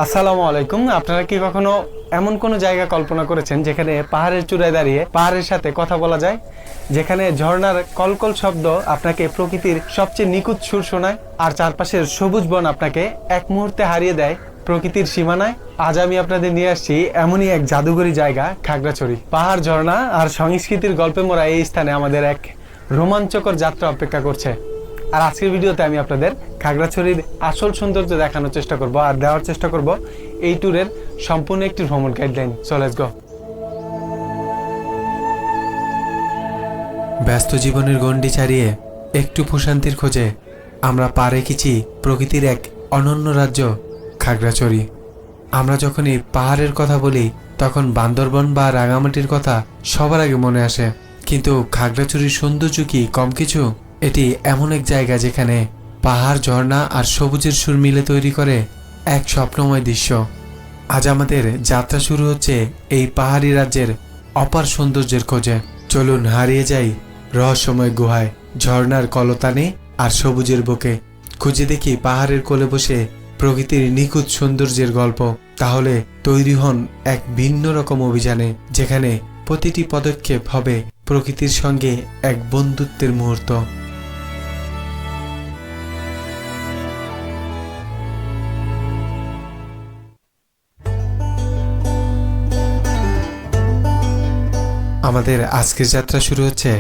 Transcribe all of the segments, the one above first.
আসসালামু আলাইকুম। আপনারা কি কখনো এমন কোনো জায়গা কল্পনা করেছেন যেখানে পাহাড়ের চূড়ায় দাঁড়িয়ে পাহাড়ের সাথে কথা বলা যায়, যেখানে ঝর্ণার কলকল শব্দ আপনাকে প্রকৃতির সবচেয়ে নিখুঁত সুর শোনায়, আর চারপাশের সবুজ বন আপনাকে এক মুহূর্তে হারিয়ে দেয় প্রকৃতির সীমানায়? আজ আমি আপনাদের নিয়ে আসছি এমনই এক জাদুঘরী জায়গা, খাগড়াছড়ি। পাহাড়, ঝর্ণা আর সংস্কৃতির গল্পে মোড়া এই স্থানে আমাদের এক রোমাঞ্চকর যাত্রা অপেক্ষা করছে। আর আজকের ভিডিওতে আমি আপনাদের খাগড়াছড়ির আসল সৌন্দর্য দেখানোর চেষ্টা করব আর দেওয়ার চেষ্টা করব এই ট্যুরের সম্পূর্ণ একটি ভ্রমণ গাইডলাইন। So let's go. ব্যস্ত জীবনের গণ্ডি ছাড়িয়ে একটু প্রশান্তির খোঁজে আমরা পা রেখেছি প্রকৃতির এক অনন্য রাজ্য, খাগড়াছড়ি। আমরা যখনই পাহাড়ের কথা বলি তখন বান্দরবন বা রাঙামাটির কথা সবার আগে মনে আসে, কিন্তু খাগড়াছড়ির সৌন্দর্য কি কম কিছু? এটি এমন এক জায়গা যেখানে পাহাড়, ঝর্ণা আর সবুজের সুর মিলে তৈরি করে এক স্বপ্নময় দৃশ্য। আজ আমাদের যাত্রা শুরু হচ্ছে এই পাহাড়ি রাজ্যের অপার সৌন্দর্যের খোঁজে। চলুন হারিয়ে যাই রহস্যময় গুহায়, ঝর্ণার কলতানে আর সবুজের বুকে। খুঁজে দেখি পাহাড়ের কোলে বসে প্রকৃতির নিখুঁত সৌন্দর্যের গল্প। তাহলে তৈরি হন এক ভিন্ন রকম অভিযানে, যেখানে প্রতিটি পদক্ষেপ হবে প্রকৃতির সঙ্গে এক বন্ধুত্বের মুহূর্ত। আমাদের আজকের যাত্রা শুরু হচ্ছে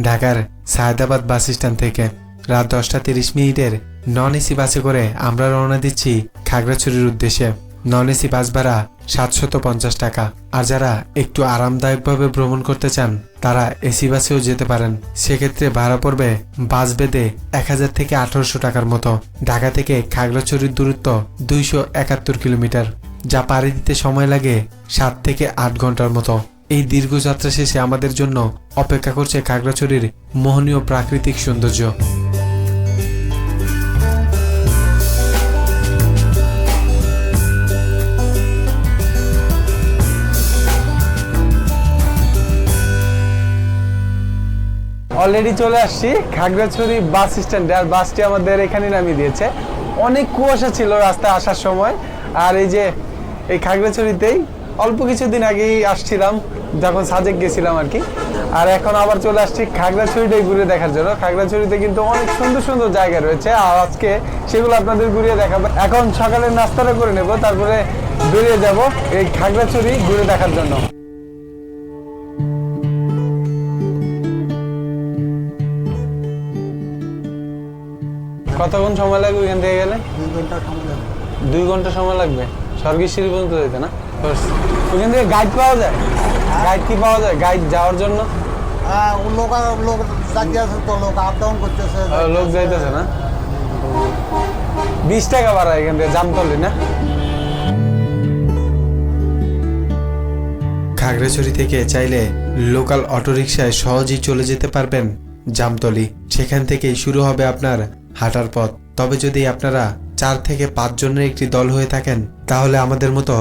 ঢাকার সায়দাবাদ বাস স্ট্যান্ড থেকে। রাত 10:30 নন এসি বাসে করে আমরা রওনা দিচ্ছি খাগড়াছড়ির উদ্দেশ্যে। নন এসি বাস ভাড়া 750 টাকা। আর যারা একটু আরামদায়কভাবে ভ্রমণ করতে চান তারা এসি বাসেও যেতে পারেন। সেক্ষেত্রে ভাড়া পড়বে বাস বেঁধে 1000 থেকে 1800 টাকার মতো। ঢাকা থেকে খাগড়াছড়ির দূরত্ব 271 কিলোমিটার, যা পাড়ি দিতে সময় লাগে 7 থেকে 8 ঘন্টার মতো। এই দীর্ঘ যাত্রা শেষে আমাদের জন্য অপেক্ষা করছে খাগড়াছড়ির মোহনীয় প্রাকৃতিক সৌন্দর্য। অলরেডি চলে আসছি খাগড়াছড়ি বাস স্ট্যান্ডে, আর বাসটি আমাদের এখানে নামিয়ে দিয়েছে। অনেক কুয়াশা ছিল রাস্তায় আসার সময়, আর এই যে এই খাগড়াছড়িতেই অল্প কিছুদিন আগেই আসছিলাম, যখন সাজেক গেছিলাম আর কি। আর এখন আবার চলে আসছি খাগড়াছড়িটাই ঘুরে দেখার জন্য। খাগড়াছড়িতে কিন্তু অনেক সুন্দর সুন্দর জায়গা রয়েছে, আর আজকে সেগুলো আপনাদের ঘুরিয়ে দেখাবো। এখন সকালের নাস্তাটা করে নেব, তারপরে বেরিয়ে যাব এই খাগড়াছড়ি ঘুরে দেখার জন্য। কতক্ষণ সময় লাগবে এখান থেকে গেলে? 2 ঘন্টা সময় লাগবে। স্বর্গেশ্বরী পর্যন্ত যেতে না? ওখান থেকে গাইড পাওয়া যায়? গাইড কি পাওয়া যায় গাইড যাওয়ার জন্য? লোক যাইতেছে না? 20 টাকা ভাড়া এখান থেকে জামতলি না? খাগড়াছড়ি থেকে চাইলে লোকাল অটোরিকশায় সহজেই চলে যেতে পারবেন জামতলি। সেখান থেকেই শুরু হবে আপনার হাঁটার পথ। তবে যদি আপনারা 4 থেকে 5 জনের একটি দল হয়ে থাকেন তাহলে আমাদের মতো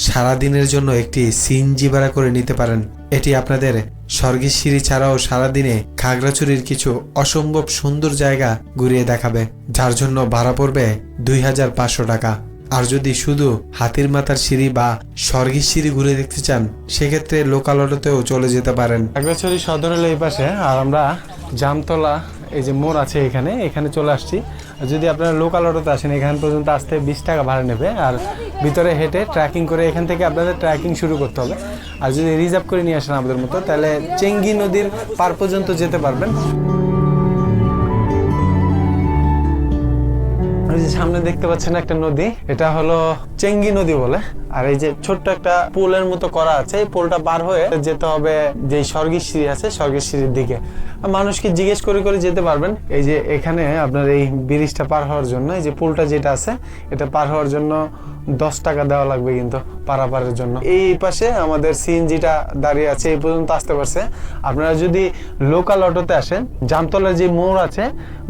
সারাদিনের জন্য একটি সিএনজি ভাড়া করে নিতে পারেন। এটি আপনাদের স্বর্গেশ্বরী ছাড়াও সারাদিনে খাগড়াছড়ির কিছু অসম্ভব সুন্দর জায়গা ঘুরিয়ে দেখাবে, যার জন্য ভাড়া পড়বে 2500 টাকা। আর যদি শুধু হাতির মাথার সিঁড়ি বা স্বর্গেশ্বরী ঘুরে দেখতে চান সেক্ষেত্রে লোকাল অটোতেও চলে যেতে পারেন। খাগড়াছড়ি সদর হলো এই পাশে, আর আমরা জামতলা এই যে মোড় আছে এখানে চলে আসছি। যদি আপনারা লোকাল অটোতে আসেন এখান পর্যন্ত আসতে 20 টাকা ভাড়া নেবে, আর ভিতরে হেঁটে ট্রেকিং করে এখান থেকে আপনাদের ট্রেকিং শুরু করতে হবে। আর যদি রিজার্ভ করে নিয়ে আসেন আমাদের মতো তাহলে চেঙ্গি নদীর পার পর্যন্ত যেতে পারবেন। এই যে সামনে দেখতে পাচ্ছেন একটা নদী, এটা হলো চেঙ্গি নদী বলে। আর এই যে ছোট্ট একটা পুলের মতো করা আছে, এই পুলটা পার হয়ে যেতে হবে যে স্বর্গেশ্বরী আছে স্বর্গেশ্বরীর দিকে। মানুষকে জিজ্ঞেস করে করে যেতে পারবেন। এই যে এখানে আপনার এই ব্রিজটা পার হওয়ার জন্য, এই যে পুলটা যেটা আছে এটা পার হওয়ার জন্য 10 টাকা দেওয়া লাগবে কিন্তু পারাপারের জন্য। এই পাশে আমাদের সিএনজিটা দাঁড়িয়ে আছে, এই পর্যন্ত আসতে পারছে। আপনারা যদি লোকাল অটোতে আসেন জামতলার যে মোড় আছে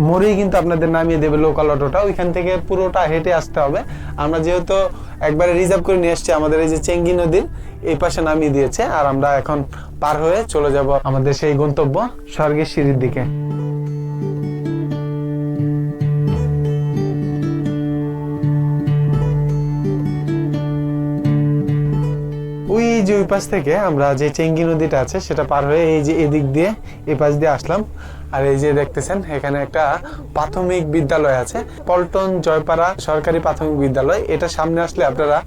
মোড়েই কিন্তু আপনাদের নামিয়ে দেবে লোকাল অটোটা, ওইখান থেকে পুরোটা হেঁটে আসতে হবে। আমরা যেহেতু একবারে রিজার্ভ করে নিয়ে আসছি আমাদের এই যে চেঙ্গি নদীর এই পাশে নামিয়ে দিয়েছে, আর আমরা এখন পার হয়ে চলে যাব আমাদের সেই গন্তব্য স্বর্গেশ্বরীর দিকে। ওই পাশ থেকে আমরা যে চেঙ্গি নদীটা আছে সেটা পার হয়ে এই যে এদিক দিয়ে এই পাশ দিয়ে আসলাম। আর এই যে দেখতেছেন এখানে একটা প্রাথমিক বিদ্যালয় আছে, পল্টন জয়পাড়া সরকারি প্রাথমিক বিদ্যালয়। এটা সামনে আসলে আপনারা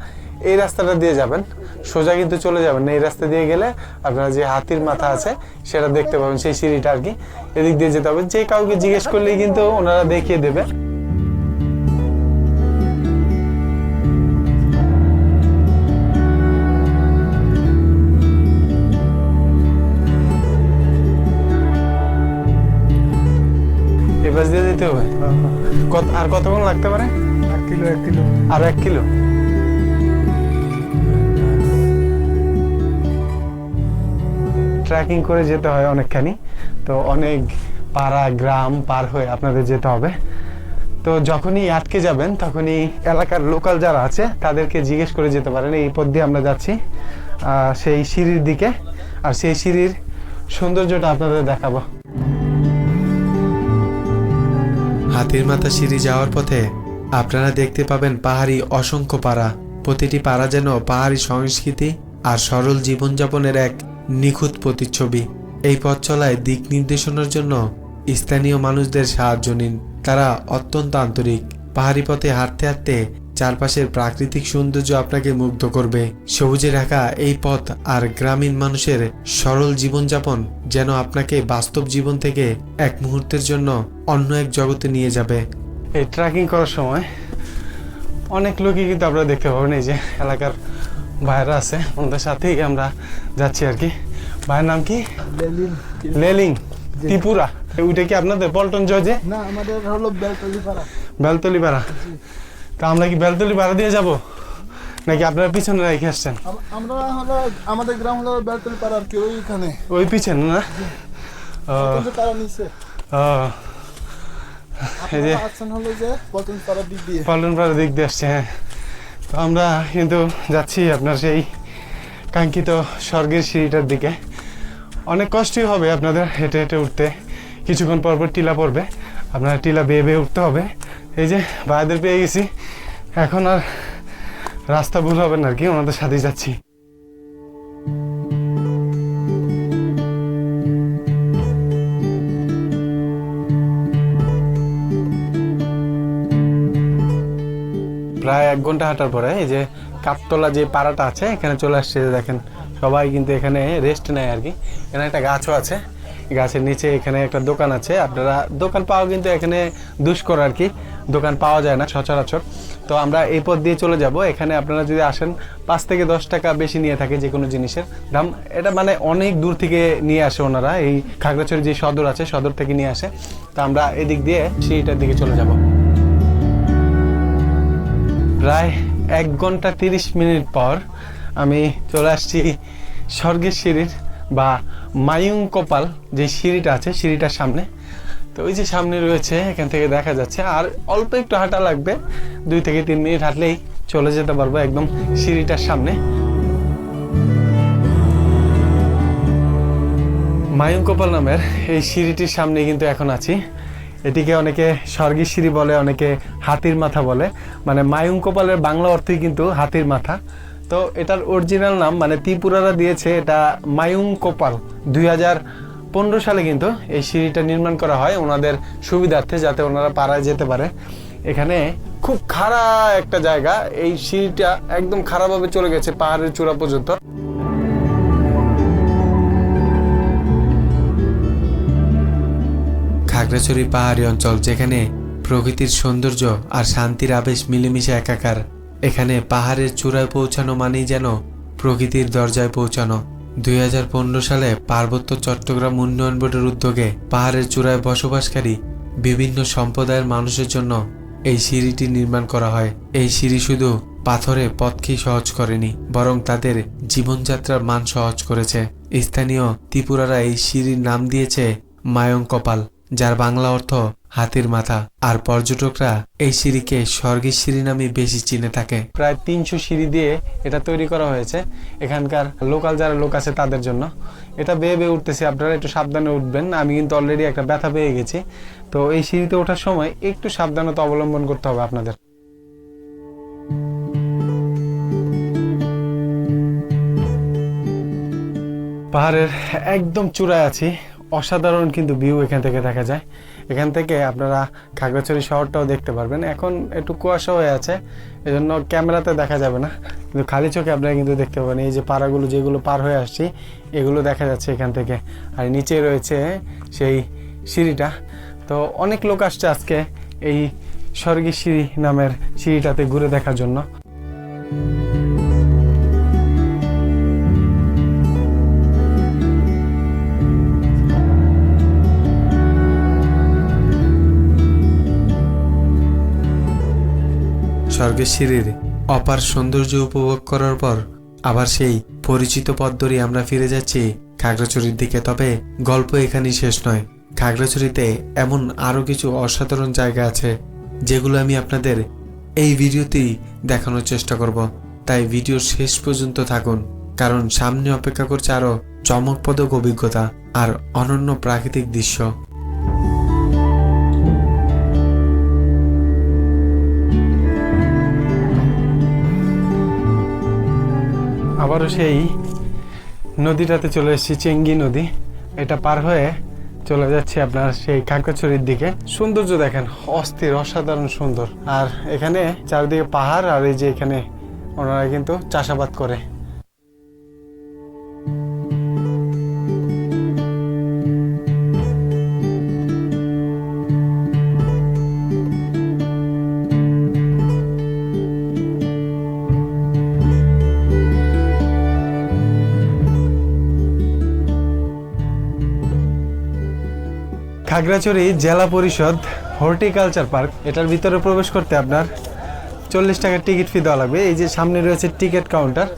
এই রাস্তাটা দিয়ে যাবেন, সোজা কিন্তু চলে যাবেন না। এই রাস্তা দিয়ে গেলে আপনারা যে হাতির মাথা আছে সেটা দেখতে পাবেন, সেই সিঁড়িটা আর কি। এদিক দিয়ে যেতে হবে, যে কাউকে জিজ্ঞেস করলেই কিন্তু ওনারা দেখিয়ে দেবে। এবার দিয়ে দিতে হবে। আর কতক্ষণ লাগতে পারে? 1 কিলো 1 কিলো আর 1 কিলো। ট্রেকিং করে যেতে হয় অনেকখানি, তো অনেক পাড়া গ্রাম পার হয়ে আপনাদের যেতে হবে। তো যখনই আটকে যাবেন তখনই এলাকার লোকাল যারা আছে তাদেরকে জিজ্ঞেস করে যেতে পারেন। এই পথ দিয়ে আমরা যাচ্ছি সেই সিঁড়ির দিকে, আর সেই সিঁড়ির সৌন্দর্যটা আপনাদের দেখাবো। হাতির মাথা সিঁড়ি যাওয়ার পথে আপনারা দেখতে পাবেন পাহাড়ি অসংখ্য পাড়া। প্রতিটি পাড়া যেন পাহাড়ি সংস্কৃতি আর সরল জীবনযাপনের এক নিখুঁত প্রতিচ্ছবি। এই পথ চলায় দিক নির্দেশনার জন্য স্থানীয় মানুষদের সাহায্য নিন, তারা অত্যন্ত আন্তরিক। পাহাড়ি পথে হাঁটতে হাঁটতে চারপাশের প্রাকৃতিক সৌন্দর্য আপনাকে মুগ্ধ করবে। সবুজে ঢাকা এই পথ আর গ্রামীণ মানুষের সরল জীবনযাপন যেন আপনাকে বাস্তব জীবন থেকে এক মুহূর্তের জন্য অন্য এক জগতে নিয়ে যাবে। এই ট্রেকিং করার সময় অনেক লোকই কিন্তু আপনারা দেখতে পাবেন, এই যে এলাকার ভাইরা আছে ওনাদের সাথেই আমরা যাচ্ছি আর কি। ভাইয়ের নাম কি? লেলিং, ত্রিপুরা। ওইটা কি আপনাদের পল্টন জজে? না, আমাদের হলো বেলতলি পাড়া। বেলতলি পাড়া। তা আমরা কি বেলতলি পাড়া দিয়ে যাব নাকি আপনারা পিছনে রেখে আসছেন? আমরা হলো আমাদের গ্রাম হলো বেলতলি পাড়া আর কি, ওইখানে ওই পিছনে না? পাড়া নিচে। এই যে আসছেন হলো যে পল্টন পাড়ার দিক দিয়ে। পল্টন পাড়ার দিক দিয়ে আসছে। হ্যাঁ, তো আমরা কিন্তু যাচ্ছি আপনার সেই কাঙ্ক্ষিত স্বর্গের সিঁড়িটার দিকে। অনেক কষ্টই হবে আপনাদের হেঁটে হেঁটে উঠতে, কিছুক্ষণ পর পর টিলা পড়বে, আপনার টিলা বেয়ে বেয়ে উঠতে হবে। এই যে ভাইদের পেয়ে গেছি, এখন আর রাস্তা ভুল হবে না আর কি, ওনাদের সাথেই যাচ্ছি। প্রায় 1 ঘন্টা হাঁটার পরে এই যে কাপতলা যে পাড়াটা আছে এখানে চলে আসছে। দেখেন সবাই কিন্তু এখানে রেস্ট নেয় আর কি। এখানে একটা গাছও আছে, গাছের নিচে এখানে একটা দোকান আছে। আপনারা দোকান পাওয়া কিন্তু এখানে দুষ্কর আর কি, দোকান পাওয়া যায় না সচরাচর। তো আমরা এই পথ দিয়ে চলে যাব। এখানে আপনারা যদি আসেন 5 থেকে 10 টাকা বেশি নিয়ে থাকে যে কোনো জিনিসের দাম। এটা মানে অনেক দূর থেকে নিয়ে আসে ওনারা, এই খাগড়াছড়ি যে সদর আছে সদর থেকে নিয়ে আসে। তো আমরা এদিক দিয়ে সিঁড়িটার দিকে চলে যাব। প্রায় 1 ঘন্টা 30 মিনিট পর আমি চলে আসছি স্বর্গের সিঁড়ির বা মায়ুং কপাল যে সিঁড়িটা আছে সিঁড়িটার সামনে। তো ওই যে সামনে রয়েছে, এখান থেকে দেখা যাচ্ছে। আর অল্প একটু হাঁটা লাগবে, 2 থেকে 3 মিনিট হাঁটলেই চলে যেতে পারবো একদম সিঁড়িটার সামনে। মায়ুং কপাল নামের এই সিঁড়িটির সামনে কিন্তু এখন আছি। এটিকে অনেকে স্বর্গের সিঁড়ি বলে, অনেকে হাতির মাথা বলে। মানে মায়ুং কপালের বাংলা অর্থই কিন্তু হাতির মাথা। তো এটার অরিজিনাল নাম মানে ত্রিপুরারা দিয়েছে এটা মায়ুং কপাল। 2015 সালে কিন্তু এই সিঁড়িটা নির্মাণ করা হয় ওনাদের সুবিধার্থে, যাতে ওনারা পাড়ায় যেতে পারে। এখানে খুব খাড়া একটা জায়গা, এই সিঁড়িটা একদম খাড়াভাবে চলে গেছে পাহাড়ের চূড়া পর্যন্ত। খাগড়াছড়ি পাহাড়ি অঞ্চল, যেখানে প্রকৃতির সৌন্দর্য আর শান্তির আবেশ মিলেমিশে একাকার। এখানে পাহাড়ের চূড়ায় পৌঁছানো মানেই যেন প্রকৃতির দরজায় পৌঁছানো। 2015 সালে পার্বত্য চট্টগ্রাম উন্নয়ন বোর্ডের উদ্যোগে পাহাড়ের চূড়ায় বসবাসকারী বিভিন্ন সম্প্রদায়ের মানুষের জন্য এই সিঁড়িটি নির্মাণ করা হয়। এই সিঁড়ি শুধু পাথরে পথকেই সহজ করেনি, বরং তাদের জীবনযাত্রার মান সহজ করেছে। স্থানীয় ত্রিপুরারা এই সিঁড়ির নাম দিয়েছে মায়ং কপাল, যার বাংলা অর্থ হাতির মাথা। আর পর্যটকরা এই সিঁড়িকে স্বর্গের সিঁড়ি নামে বেশি চিনে থাকে। প্রায় 300 সিঁড়ি দিয়ে এটা তৈরি করা হয়েছে এখানকার লোকাল যারা লোক আছে তাদের জন্য। এটা বেয়ে বেয়ে উঠতেছি, আপনারা একটু সাবধানে উঠবেন। আমি কিন্তু অলরেডি একটা ব্যথা পেয়ে গেছি, তো এই সিঁড়িতে ওঠার সময় একটু সাবধানতা অবলম্বন করতে হবে আপনাদের। পাহাড়ের একদম চূড়ায় আছি। অসাধারণ কিন্তু ভিউ এখান থেকে দেখা যায়। এখান থেকে আপনারা খাগড়াছড়ি শহরটাও দেখতে পারবেন। এখন একটু কুয়াশা হয়ে আছে, এজন্য ক্যামেরাতে দেখা যাবে না, কিন্তু খালি চোখে আপনারা কিন্তু দেখতে পাবেন। এই যে পাড়াগুলো যেগুলো পার হয়ে আসছি এগুলো দেখা যাচ্ছে এখান থেকে। আর নিচে রয়েছে সেই সিঁড়িটা। তো অনেক লোক আসছে আজকে এই স্বর্গের সিঁড়ি নামের সিঁড়িটাতে ঘুরে দেখার জন্য। স্বর্গের সিঁড়ির অপার সৌন্দর্য উপভোগ করার পর আবার সেই পরিচিত পথ ধরে আমরা ফিরে যাচ্ছি খাগড়াছড়ির দিকে। তবে গল্প এখানেই শেষ নয়। খাগড়াছড়িতে এমন আরও কিছু অসাধারণ জায়গা আছে যেগুলো আমি আপনাদের এই ভিডিওতেই দেখানোর চেষ্টা করব। তাই ভিডিওর শেষ পর্যন্ত থাকুন, কারণ সামনে অপেক্ষা করছে আরও চমকপ্রদ অভিজ্ঞতা আর অনন্য প্রাকৃতিক দৃশ্য। আবারও সেই নদীটাতে চলে এসেছি, চেঙ্গি নদী। এটা পার হয়ে চলে যাচ্ছে আপনার সেই খাগড়াছড়ির দিকে। সৌন্দর্য দেখেন, অস্থির, অসাধারণ সুন্দর। আর এখানে চারিদিকে পাহাড়, আর এই যে এখানে ওনারা কিন্তু চাষাবাদ করে। খাগড়াছড়ি জেলা পরিষদ হর্টিকালচার পার্ক, এটার ভিতরে প্রবেশ করতে আপনার 40 টাকার টিকিট ফি দেওয়া লাগবে। এই যে সামনে রয়েছে টিকিট কাউন্টার,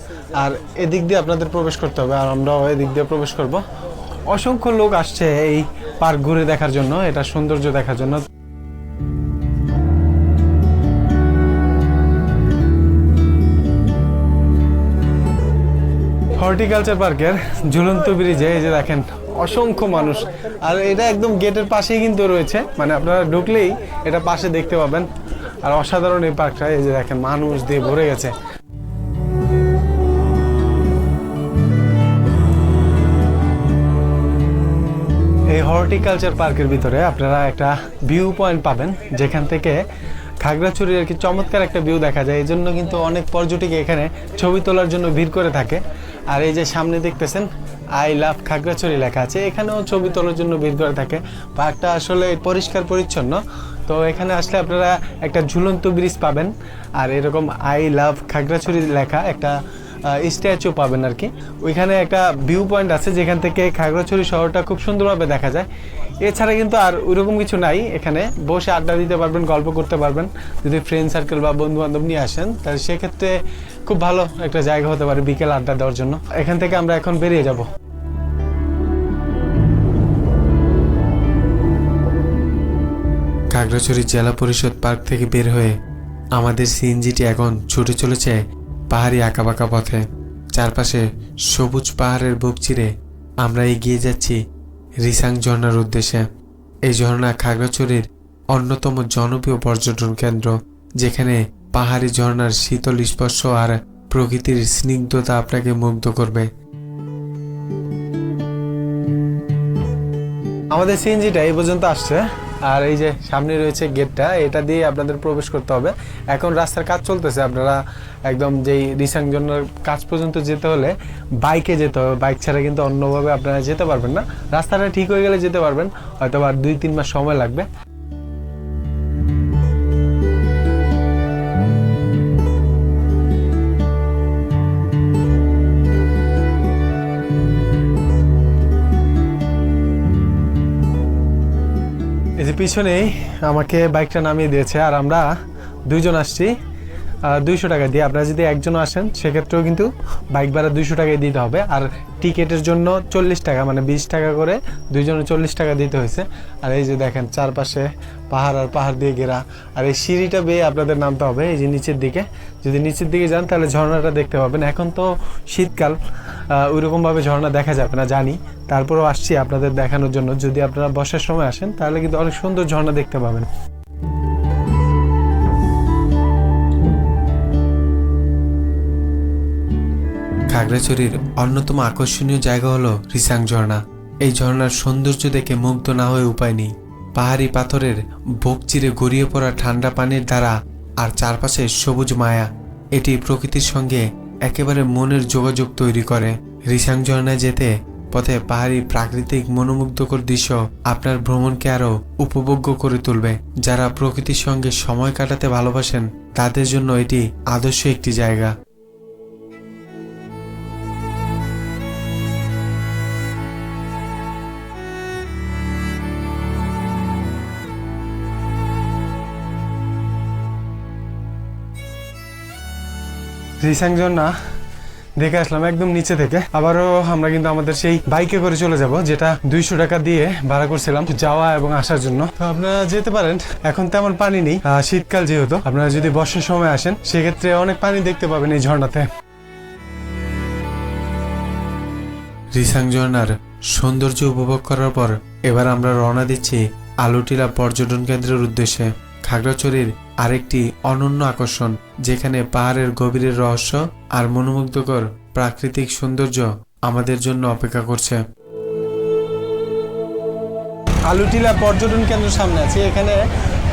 আর এদিক দিয়ে আপনাদের প্রবেশ করতে হবে, আর আমরাও এদিক দিয়ে প্রবেশ করব। অসংখ্য লোক আসছে এই পার্ক ঘুরে দেখার জন্য, এটা সৌন্দর্য দেখার জন্য। হর্টিকালচার পার্কের ঝুলন্ত ব্রিজে এই যে দেখেন অসংখ্য মানুষ, আর এটা একদম গেটের পাশেই কিন্তু রয়েছে, মানে আপনারা ঢুকলেই এটা পাশে দেখতে পাবেন। আর অসাধারণ এই পার্কটা, এই যে দেখেন মানুষ দিয়ে ভরে গেছে। এই হর্টিকালচার পার্কের ভিতরে আপনারা একটা ভিউ পয়েন্ট পাবেন, যেখান থেকে খাগড়াছড়ির আর কি চমৎকার একটা ভিউ দেখা যায়। এই জন্য কিন্তু অনেক পর্যটক এখানে ছবি তোলার জন্য ভিড় করে থাকে। আর এই যে সামনে দেখতেছেন আই লাভ খাগড়াছড়ি লেখা আছে, এখানেও ছবি তোলার জন্য ভিড় করে থাকে। পার্কটা আসলে পরিষ্কার পরিচ্ছন্ন। তো এখানে আসলে আপনারা একটা ঝুলন্ত ব্রিজ পাবেন, আর এরকম আই লাভ খাগড়াছড়ি লেখা একটা স্ট্যাচু পাবেন আর কি। ওইখানে একটা ভিউ পয়েন্ট আছে যেখান থেকে খাগড়াছড়ি শহরটা খুব সুন্দরভাবে দেখা যায়। এছাড়া কিন্তু আর ওইরকম কিছু নাই। এখানে বসে আড্ডা দিতে পারবেন, গল্প করতে পারবেন। যদি ফ্রেন্ড সার্কেল বা বন্ধু বান্ধব নিয়ে আসেন তাহলে সেক্ষেত্রে খুব ভালো একটা জায়গা হতে পারে বিকেল আড্ডা দেওয়ার জন্য। এখান থেকে আমরা এখন বেরিয়ে যাব। খাগড়াছড়ি জেলা পরিষদ পার্ক থেকে বের হয়ে আমাদের সিএনজিটি এখন ছুটে চলেছে পাহাড়ি আঁকাবাঁকা পথে। চারপাশে সবুজ পাহাড়ের বুক চিরে আমরা এগিয়ে যাচ্ছি রিসাং ঝর্ণার উদ্দেশ্যে। এই ঝর্ণা খাগড়াছড়ির অন্যতম জনপ্রিয় পর্যটন কেন্দ্র, যেখানে পাহাড়ি ঝর্ণার শীতল স্পর্শ আর প্রকৃতির স্নিগ্ধতা আপনাকে মুগ্ধ করবে। আমাদের সিএনজিটা এই পর্যন্ত আসছে, আর এই যে সামনে রয়েছে গেটটা, এটা দিয়ে আপনাদের প্রবেশ করতে হবে। এখন রাস্তার কাজ চলতেছে, আপনারা একদম যেই রিসাংজনের কাজ পর্যন্ত যেতে হলে বাইকে যেতে হবে। বাইক ছাড়া কিন্তু অন্যভাবে আপনারা যেতে পারবেন না। রাস্তাটা ঠিক হয়ে গেলে যেতে পারবেন, হয়তো আর 2-3 মাস সময় লাগবে। এই যে পিছনেই আমাকে বাইকটা নামিয়ে দিয়েছে, আর আমরা দুইজন আসছি 200 টাকা দিয়ে। আপনারা যদি একজন আসেন সেক্ষেত্রেও কিন্তু বাইক ভাড়া 200 টাকায় দিতে হবে। আর টিকিটের জন্য 40 টাকা, মানে 20 টাকা করে দুইজনে 40 টাকা দিতে হয়েছে। আর এই যে দেখেন চারপাশে পাহাড় আর পাহাড় দিয়ে ঘেরা, আর এই সিঁড়িটা বেয়ে আপনাদের নামতে হবে এই যে নিচের দিকে। যদি নিচের দিকে যান তাহলে ঝর্ণাটা দেখতে পাবেন। এখন তো শীতকাল, ওইরকমভাবে ঝর্ণা দেখা যাবে না জানি, তারপরেও আসছি আপনাদের দেখানোর জন্য। যদি আপনারা বর্ষার সময় আসেন তাহলে কিন্তু অনেক সুন্দর ঝর্ণা দেখতে পাবেন। খাগড়াছড়ির অন্যতম আকর্ষণীয় জায়গা হলো রিসাং ঝর্ণা। এই ঝর্ণার সৌন্দর্য দেখে মুগ্ধ না হয়ে উপায় নেই। পাহাড়ি পাথরের বুক চিরে গড়িয়ে পড়া ঠান্ডা পানির ধারা আর চারপাশে সবুজ মায়া, এটি প্রকৃতির সঙ্গে একেবারে মনের যোগাযোগ তৈরি করে। রিসাং ঝর্ণায় যেতে পথে পাহাড়ি প্রাকৃতিক মনোমুগ্ধকর দৃশ্য আপনার ভ্রমণকে আরো উপভোগ্য করে তুলবে। যারা প্রকৃতির সঙ্গে সময় কাটাতে ভালোবাসেন তাদের জন্য এটি আদর্শ একটি জায়গা। রিসাং ঝর্ণা দেখে আসলাম একদম নিচে থেকে। আবারও আমরা কিন্তু আমাদের সেই বাইকে করে চলে যাব, যেটা 200 টাকা দিয়ে ভাড়া করছিলাম যাওয়া এবং আসার জন্য। তো আপনারা যেতে পারেন, এখন তেমন পানি নেই, শীতকাল যেহেতু। আপনারা যদি বর্ষার সময় আসেন সেক্ষেত্রে অনেক পানি দেখতে পাবেন এই ঝর্ণাতে। রিসাং ঝর্ণার সৌন্দর্য উপভোগ করার পর এবার আমরা রওনা দিচ্ছি আলুটিলা পর্যটন কেন্দ্রের উদ্দেশ্যে। খাগড়াছড়ির আরেকটি অনন্য আকর্ষণ, যেখানে পাহাড়ের গভীরের রহস্য আর মনোমুগ্ধকর প্রাকৃতিক সৌন্দর্য আমাদের জন্য অপেক্ষা করছে। আলুটিলা পর্যটন কেন্দ্র সামনে আছে, এখানে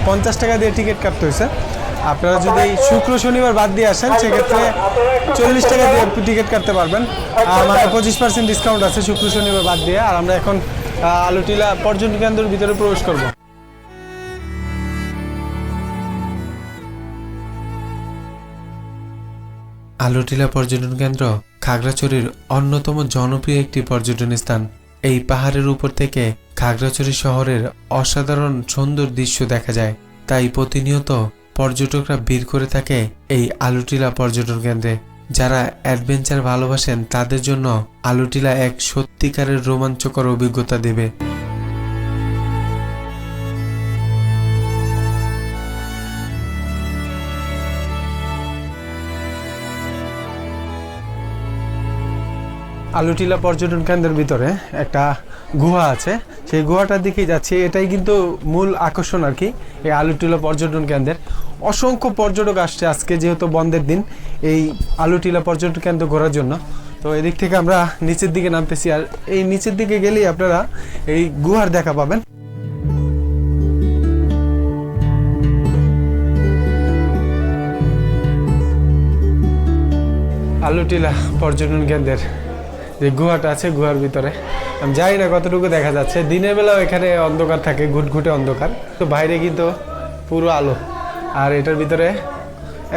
50 টাকা দিয়ে টিকিট কাটতে হয়েছে। আপনারা যদি শুক্র শনিবার বাদ দিয়ে আসেন সেক্ষেত্রে 40 টাকা দিয়ে টিকিট কাটতে পারবেন। আর মানে 25% ডিসকাউন্ট আছে শুক্র শনিবার বাদ দিয়ে। আর আমরা এখন আলুটিলা পর্যটন কেন্দ্রের ভিতরে প্রবেশ করব। আলুটিলা পর্যটন কেন্দ্র খাগড়াছড়ির অন্যতম জনপ্রিয় একটি পর্যটন স্থান। এই পাহাড়ের উপর থেকে খাগড়াছড়ি শহরের অসাধারণ সুন্দর দৃশ্য দেখা যায়, তাই প্রতিনিয়ত পর্যটকরা ভিড় করে থাকে এই আলুটিলা পর্যটন কেন্দ্রে। যারা অ্যাডভেঞ্চার ভালোবাসেন তাদের জন্য আলুটিলা এক সত্যিকারের রোমাঞ্চকর অভিজ্ঞতা দেবে। আলুটিলা পর্যটন কেন্দ্রের ভিতরে একটা গুহা আছে, সেই গুহাটার দিকেই যাচ্ছি। এটাই কিন্তু মূল আকর্ষণ আর কি এই আলুটিলা পর্যটন কেন্দ্রের। অসংখ্য পর্যটক আসছে আজকে, যেহেতু বন্ধের দিন, এই আলুটিলা পর্যটন কেন্দ্র ঘোরার জন্য। তো এদিক থেকে আমরা নিচের দিকে নামতেছি, আর এই নিচের দিকে গেলেই আপনারা এই গুহার দেখা পাবেন। আলুটিলা পর্যটন কেন্দ্রের যে গুহাটা আছে, গুহার ভিতরে আমি জানি না কতটুকু দেখা যাচ্ছে। দিনের বেলাও এখানে অন্ধকার থাকে, ঘুটঘুটে অন্ধকার, তো বাইরে কিন্তু পুরো আলো, আর এটার ভিতরে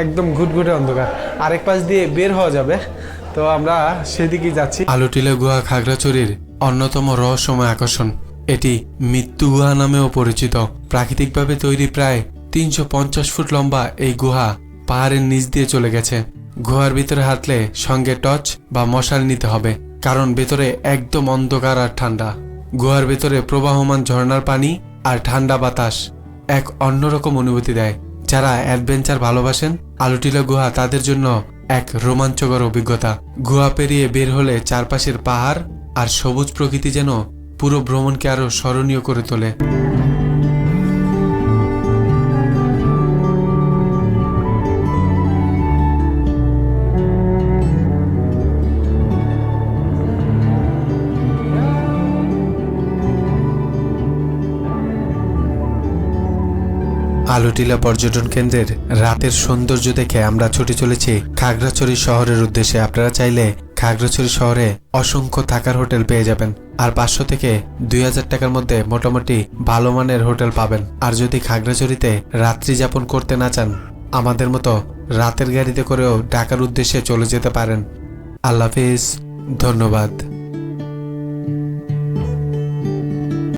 একদম ঘুটঘুটে অন্ধকার। আরেক পাশ দিয়ে বের হওয়া যাবে, তো আমরা সেদিকেই যাচ্ছি। আলুটিলা গুহা খাগড়াছড়ির অন্যতম রহস্যময় আকর্ষণ। এটি মৃত্যু গুহা নামেও পরিচিত। প্রাকৃতিকভাবে তৈরি প্রায় 350 ফুট লম্বা এই গুহা পাহাড়ের নিচ দিয়ে চলে গেছে। গুহার ভিতরে হাঁটলে সঙ্গে টর্চ বা মশাল নিতে হবে, কারণ ভেতরে একদম অন্ধকার আর ঠান্ডা। গুহার ভেতরে প্রবাহমান ঝর্ণার পানি আর ঠান্ডা বাতাস এক অন্যরকম অনুভূতি দেয়। যারা অ্যাডভেঞ্চার ভালোবাসেন আলুটিলা গুহা তাদের জন্য এক রোমাঞ্চকর অভিজ্ঞতা। গুহা পেরিয়ে বের হলে চারপাশের পাহাড় আর সবুজ প্রকৃতি যেন পুরো ভ্রমণকে আরো স্মরণীয় করে তোলে। আলুটিলা পর্যটন কেন্দ্রের রাতের সৌন্দর্য দেখে আমরা ছুটে চলেছি খাগড়াছড়ি শহরের উদ্দেশ্যে। আপনারা চাইলে খাগড়াছড়ি শহরে অসংখ্য থাকার হোটেল পেয়ে যাবেন, আর 500 থেকে 2000 টাকার মধ্যে মোটামুটি ভালো মানের হোটেল পাবেন। আর যদি খাগড়াছড়িতে রাত্রি যাপন করতে না চান, আমাদের মতো রাতের গাড়িতে করেও ঢাকার উদ্দেশ্যে চলে যেতে পারেন। আল্লাহ হাফেজ, ধন্যবাদ।